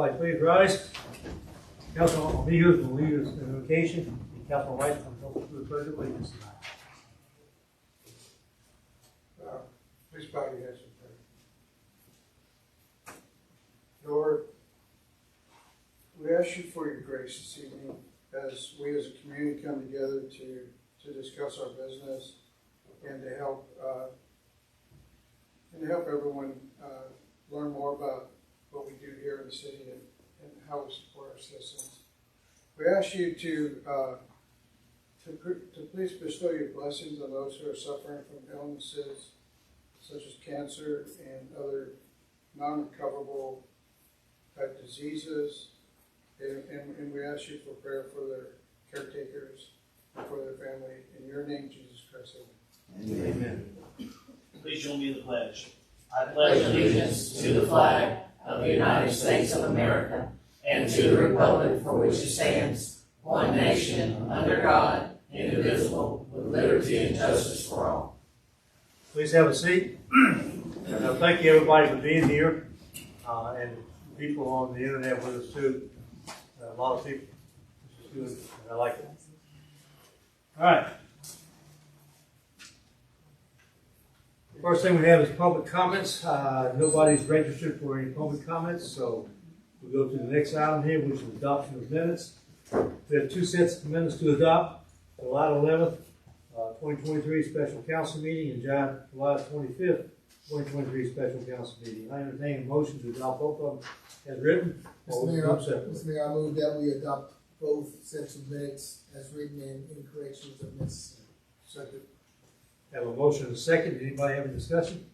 Please rise. Councilman Leaders will lead us in invocation. And Councilman Wright will help us with the pledge of allegiance tonight. Please bow your heads in prayer. Lord, we ask you for your grace this evening as we as a community come together to discuss our business and to help everyone learn more about what we do here in the city and how we support our citizens. We ask you to please bestow your blessings on those who are suffering from illnesses such as cancer and other non-recoverable type diseases. And we ask you for prayer for their caretakers and for their family. In your name, Jesus Christ. Amen. Amen. Please join me in the pledge. I pledge allegiance to the flag of the United States of America and to the republic for which it stands, one nation, under God, indivisible, with liberty and justice for all. Please have a seat. And thank you everybody for being here, and people on the internet with us too. A lot of people, which is good, and I like it. All right. First thing we have is public comments. Nobody's registered for any public comments, so we'll go to the next item here, which is adoption of minutes. We have two sets of minutes to adopt. July 11th, 2023 special council meeting and July 25th, 2023 special council meeting. I entertain a motion to adopt both of them as written. Mr. Mayor, I move that we adopt both sets of minutes as written and any corrections if necessary. Second. Have a motion and a second. Anybody have a discussion?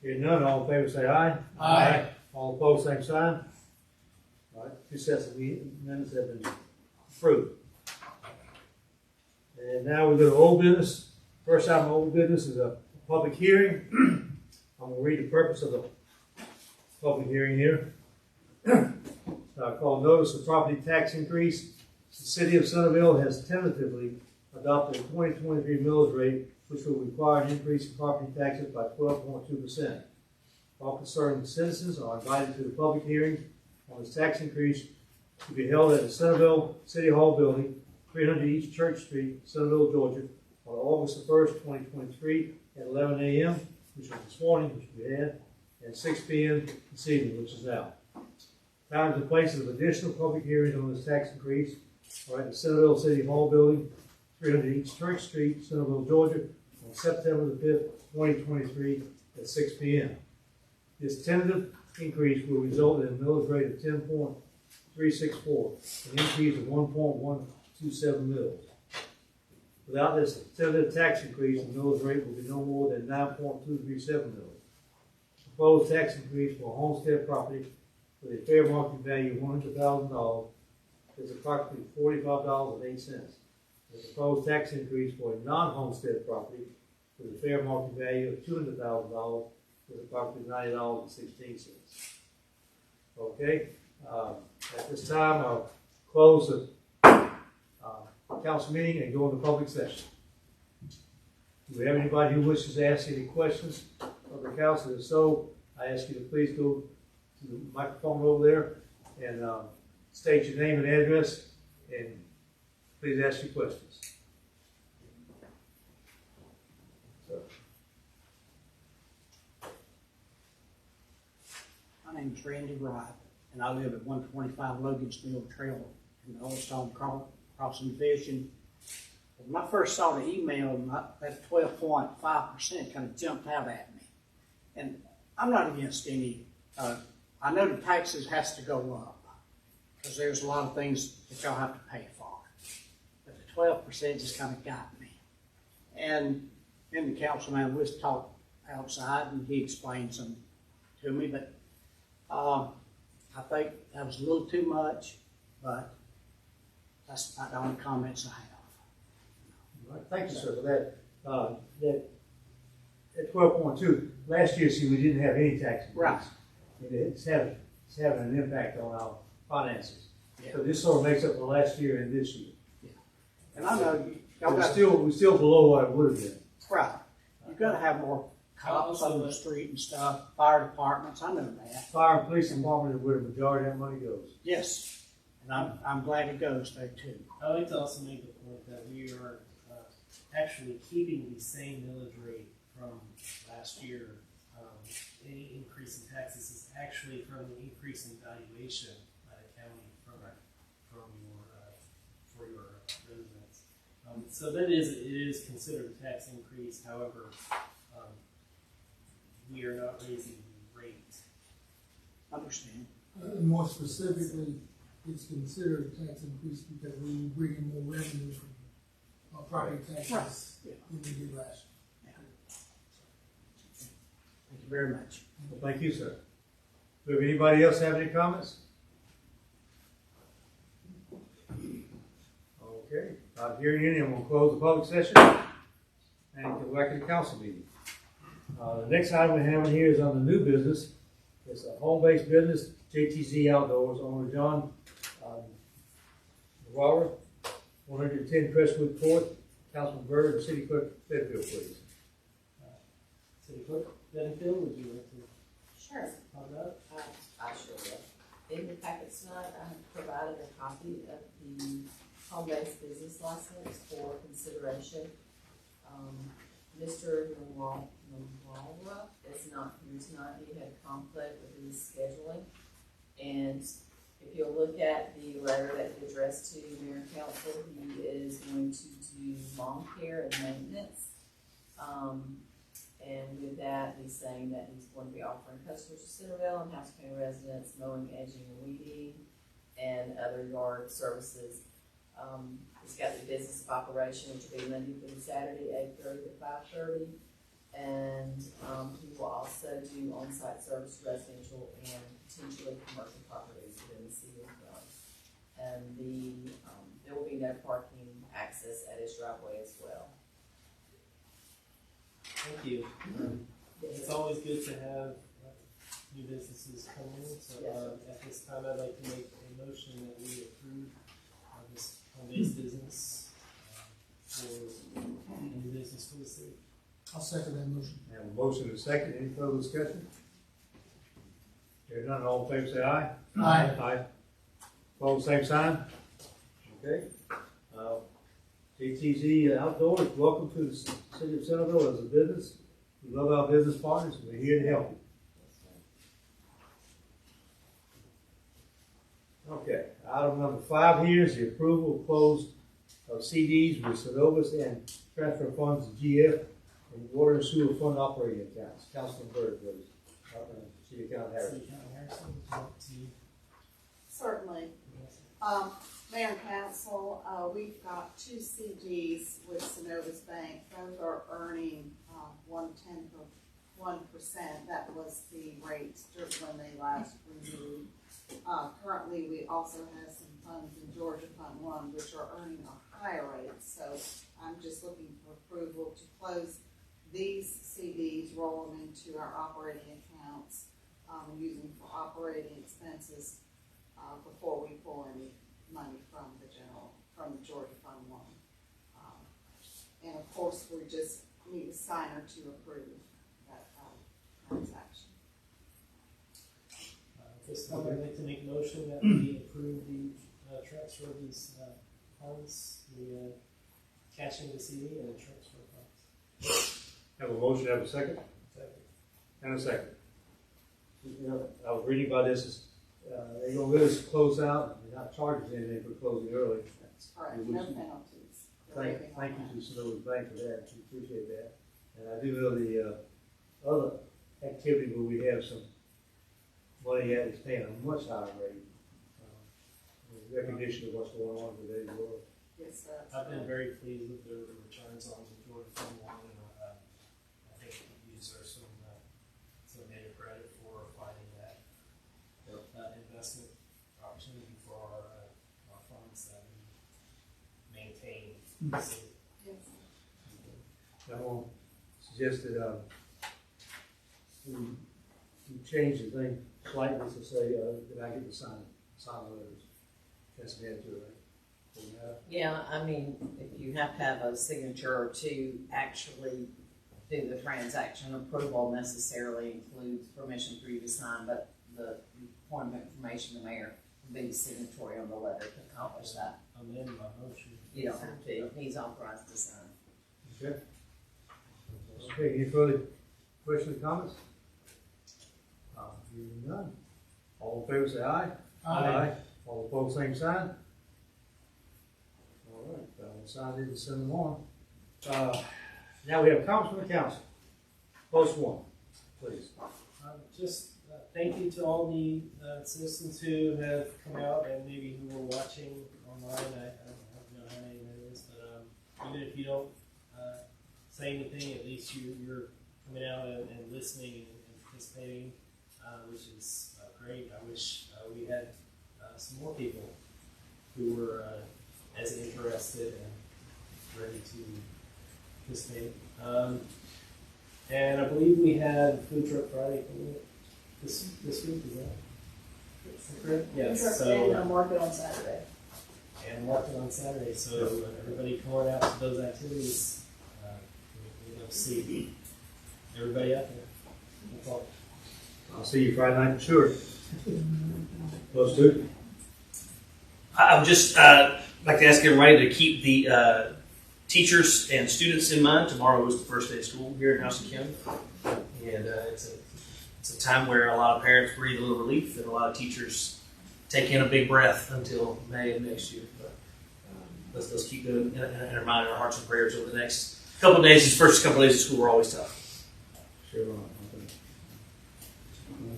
Hearing none, all in favor say aye. Aye. All opposed, same sign. All right, two sets of minutes have been approved. And now we go to old business. First item of old business is a public hearing. I'm going to read the purpose of the public hearing here. Called notice of property tax increase. The city of Centerville has tentatively adopted a 2023 millage rate, which will require an increase in property taxes by 12.2%. All concerned citizens are invited to the public hearing on this tax increase to be held at the Centerville City Hall building, 300 East Church Street, Centerville, Georgia, on August the 1st, 2023 at 11 a.m., which was this morning, which we had, and 6 p.m. this evening, which is now. Times and places of additional public hearings on this tax increase are at the Centerville City Hall building, 300 East Church Street, Centerville, Georgia, on September the 5th, 2023 at 6 p.m. This tentative increase will result in a millage rate of 10.364, an increase of 1.127 mils. Without this tentative tax increase, the millage rate will be no more than 9.237 mils. The proposed tax increase for a homestead property with a fair market value of $100,000 is approximately $45.08. The proposed tax increase for a non-homestead property with a fair market value of $200,000 is approximately $90.16. Okay, at this time I'll close the council meeting and go into public session. Do we have anybody who wishes to ask any questions of the council? If so, I ask you to please go to the microphone over there and state your name and address, and please ask your questions. My name is Randy Wright, and I live at 125 Logansville Trail in the Old Stone Crossing Division. When I first saw the email, that 12.5% kind of jumped out at me. And I'm not against any, I know the taxes has to go up because there's a lot of things that y'all have to pay for. But the 12% just kind of got me. And then the councilman was talked outside and he explained some to me, but I think that was a little too much, but that's about the only comments I have. All right, thank you, sir, for that. At 12.2, last year, see, we didn't have any tax increase. Right. It's having an impact on our finances. Yeah. So this sort of makes up for last year and this year. Yeah. And I know y'all We're got still below what it would have been. right. You've got to have more cops on the street and stuff, fire departments, I know that. Fire and police department is where the majority of that money goes. Yes, and I'm glad it goes there too. I'd like to also make the point that we are actually keeping the same millage rate from last year. Any increase in taxes is actually from the increase in valuation by the county for your residents. So it is considered a tax increase. However, we are not raising the rate. Understand? More specifically, it's considered a tax increase because we bring in more revenue from property taxes Yeah. than we did last year. Thank you very much. Well, thank you, sir. Do anybody else have any comments? Okay, not hearing any, I'm gonna close the public session and go back to the council meeting. The next item we have in here is on the new business. It's a home-based business, JTZ Outdoors, owner John Waller, 110 Crestwood Court, Councilman Byrd, and City Clerk Bedfield, please. City Clerk Bedfield, would you like to Sure. talk about it? I sure will. In the packet tonight, I have provided a copy of the home-based business license for consideration. Mr. Nawala is not here tonight. He had a conflict with his scheduling. And if you'll look at the letter that he addressed to Mayor and Council, he is going to do lawn care and maintenance. And with that, he's saying that he's going to be offering customers of Centerville and House County residents mowing, edging, and weeding, and other yard services. He's got the business of operation, which will be Monday through Saturday, 8:30 to 5:30. And he will also do on-site service, residential, and potentially commercial properties within the city of Dillon. And there will be no parking access at his driveway as well. Thank you. It's always good to have new businesses come in. So at this time, I'd like to make a motion that we approve this home-based business for new business for the city. I'll second that motion. We have a motion and a second. Any further discussion? Hearing none, all in favor say aye. Aye. Aye. Opposed, same sign. Okay. JTZ Outdoors, welcome to the city of Centerville as a business. We love our business partners, and we're here to help you. Okay, item number 5 here is the approval of closed of CDs with Synovus and transfer funds to GF and water and sewer fund operating accounts. Councilman Byrd, please. City Account Harris. City County Harrison, would you like to? Certainly. Mayor and Council, we've got 2 CDs with Synovus Bank. Those are earning 1/10 of 1%. That was the rate when they last renewed. Currently, we also have some funds in Georgia Fund 1, which are earning a higher rate. So I'm just looking for approval to close these CDs, roll them into our operating accounts, using for operating expenses before we pull any money from the Georgia Fund 1. And of course, we just need a signer to approve that transaction. This time, I'd like to make a motion that we approve the transfer of these funds, the cashing the CD and the transfer funds. Have a motion, have a second? And a second. I was reading about this, they're gonna let us close out, and not charge us anything for closing early. Correct, We no wish- penalties. Thank you to Synovus Bank for that, we appreciate that. And I do know the other activity where we have some money at is paying a much higher rate. Recognition of what's going on in today's world. Yes, sir. I've been very pleased with the returns on the Georgia Fund 1, and I think you deserve some data credit for finding that investment opportunity for our funds that we maintain in the city. Yes. I want to suggest that we change the thing slightly to say that I get to sign letters. That's the answer, right? Yeah, I mean, if you have to have a signature to actually do the transaction. Approval necessarily includes permission for you to sign, but the point of information, the mayor will be the signatory on the letter to accomplish that. Amend my motion. You don't have to, he's authorized to sign. Okay. Okay, any further questions or comments? Hearing none. All in favor say aye. Aye. All opposed, same sign. All right, we'll sign these and send them on. Now we have comments from the council. Post one, please. Just thank you to all the citizens who have come out and maybe who are watching online. I don't know how many there is, but even if you don't say anything, at least you're coming out and listening and participating, which is great. I wish we had some more people who were as interested and ready to participate. And I believe we have Food Truck Friday this week, is that correct? Yes. So, market on Saturday. and market on Saturday, so everybody come on out to those activities. We'd love to see everybody out there. That's all. I'll see you Friday night, sure. Those two. I would just like to ask everybody to keep the teachers and students in mind. Tomorrow is the first day of school here in Houston County, and it's a time where a lot of parents breathe a little relief, and a lot of teachers take in a big breath until May of next year. But let's keep them in our mind and our hearts and prayers over the next couple of days. These first couple of days of school were always tough. Sure.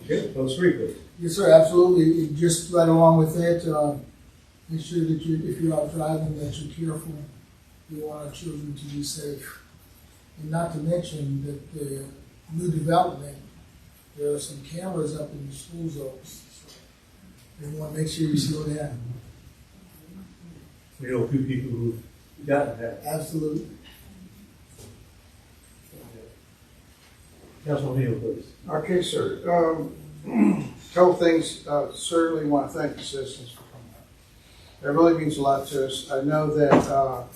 Okay, those three, please. Yes, sir, absolutely. Just right along with that, make sure that if you're out driving, that you're careful. We want our children to be safe. And not to mention that the new development, there are some cameras up in the school zones. So we want to make sure you slow down. We know a few people who got that. Absolutely. Councilman Neal, please. Okay, sir. Couple things. Certainly want to thank the citizens for coming out. That really means a lot to us. I know that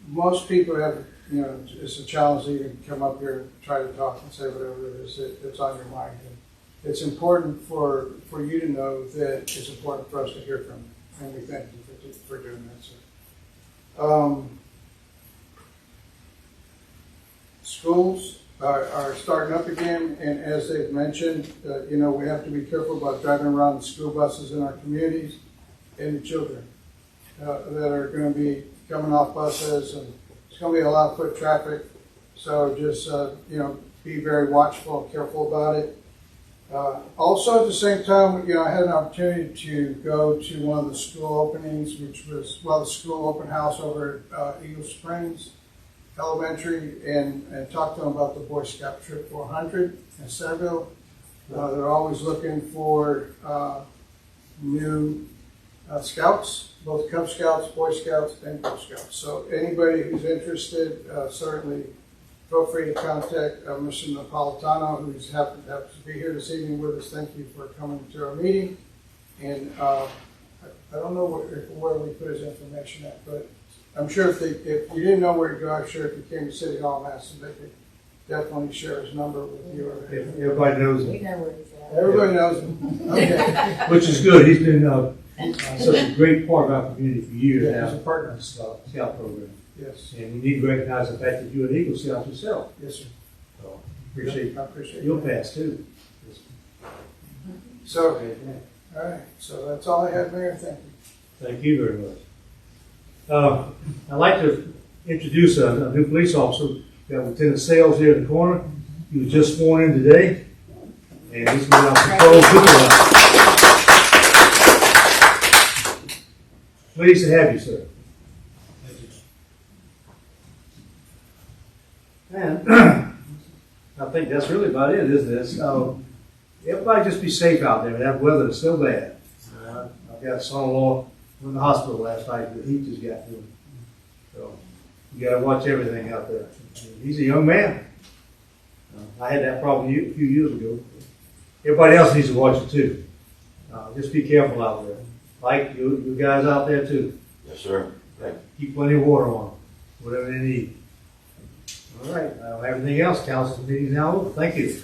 most people have, it's a challenge to even come up here and try to talk and say whatever it is that's on your mind. And it's important for you to know that it's important for us to hear from you, and we thank you for doing that, sir. Schools are starting up again, and as they've mentioned, we have to be careful about driving around the school buses in our communities and the children that are going to be coming off buses, and it's going to be a lot of foot traffic. So just be very watchful and careful about it. Also, at the same time, I had an opportunity to go to one of the school openings, which was the school open house over at Eagle Springs Elementary, and talk to them about the Boy Scout Trip 400 in Centerville. They're always looking for new scouts, both Cub Scouts, Boy Scouts, and Girl Scouts. So anybody who's interested, certainly feel free to contact Mr. Napolitano, who's happens to be here this evening with us. Thank you for coming to our meeting. And I don't know where we put his information at, but I'm sure if you didn't know where to go, I'm sure if you came to City Hall and asked him, they could definitely share his number with you. Everybody knows We him, know where he's at. Everybody knows him. Okay. which is good. He's been such a great part of our community for years Yeah, now. he's a partner. Scout program. Yes. And we need to recognize the fact that you're an Eagle Scout yourself. Yes, sir. So appreciate I appreciate your that. pass too. So, all right. So that's all I have, Mayor. Thank you. Thank you very much. I'd like to introduce a new police officer. We have Lieutenant Sales here in the corner. He was just sworn in today, and this is our patrol supervisor. Pleased to have you, sir. And I think that's really about it, isn't it? So everybody just be safe out there. That weather is so bad. I've got a son-in-law in the hospital last night. The heat just got to him. So you got to watch everything out there. He's a young man. I had that problem a few years ago. Everybody else needs to watch it too. Just be careful out there. Like you guys out there too. Yes, sir. Thank you. Keep plenty of water on them, whatever they need. All right. Everything else, council meeting now, thank you.